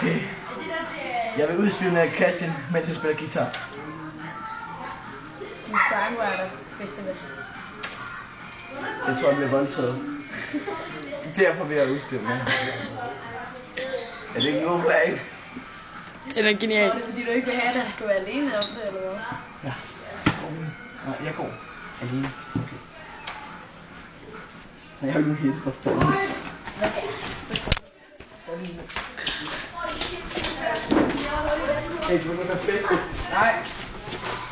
Okay. Jeg vil udspille Christian, mens jeg spiller guitar. Din far var der festival. Jeg tror, jeg bliver voldtaget. Derfor vil jeg udspille med. Er det ikke en god plan? Det er genialt. Det er fordi, du ikke vil have, at han skal være alene om det, eller hvad? Ja. Nej, jeg går alene. Okay. Nej, jeg har ikke helt for fanden. Okay. Hey, du må være fedt. Nej.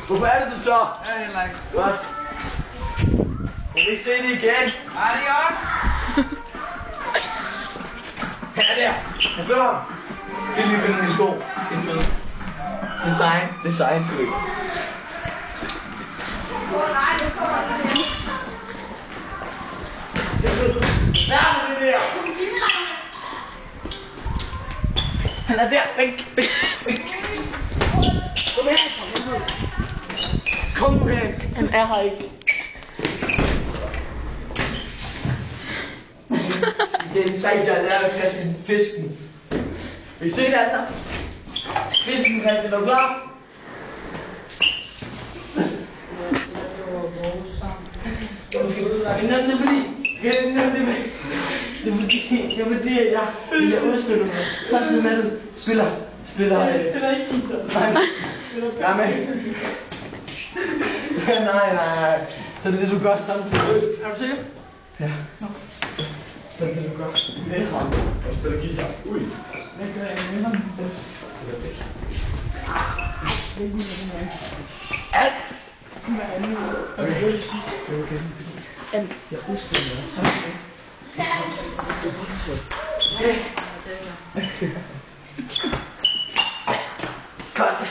Hvorfor er det du så? Ja, heller ikke. Godt. Må vi ikke se det igen? Ja, det er godt. Ja, der. Jeg så ham. Det er lige ved min sko. Det er fed. Design. Du ved. Hvad er det der? Han er der. Væk. Kom her. Kom nu her. Han er her ikke. Det er en sejt, jeg har lært at kaste en fisken. Vil I se det altså? Fisken kan det, er du klar? Det er fordi, at jeg vil udspille mig. Samtidig med, at du spiller. Spiller ikke guitar. Nej, med. Nej. Så det er det, du gør samtidig. Er du sikker? Ja. Så det er det, du gør med ham og spiller guitar. Ui. Hvad gør jeg med ham? Alt! Hvad er nu? Og vi gjorde det sidste. Det var okay. Jeg udspiller dig samtidig. Det er voldtaget. Okay. Godt.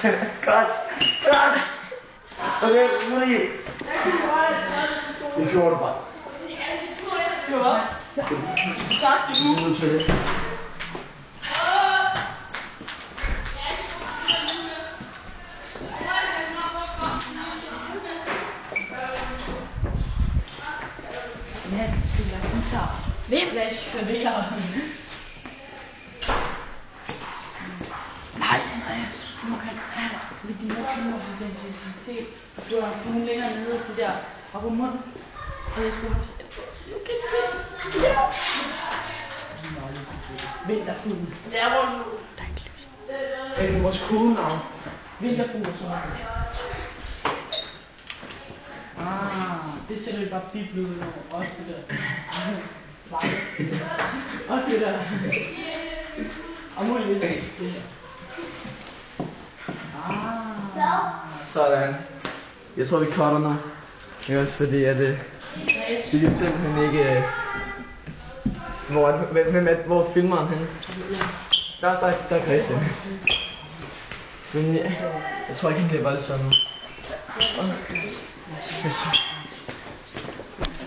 Okay, nu er I. Det gjorde du bare. Det var hvad? Tak, det er Nu til det. Ja, han spiller guitar. Hvem? Klaver. Nej, Andreas. Du kan med din identitet. Du har fundet længere nede på der og på munden. Og jeg skulle have... Okay, så ja. Vinterfugl. Det er hvor nu. Det er vores kodenavn. Vinterfugl og sådan noget. Det sætter vi bare biblet ud over. Også det der. Også det der. Og muligvis det her. Sådan. Jeg tror, vi cutter nu. Det er også fordi, at det er simpelthen ikke... Hvor filmer han henne? Der er Christian. Men jeg tror ikke, han bliver voldsomt nu.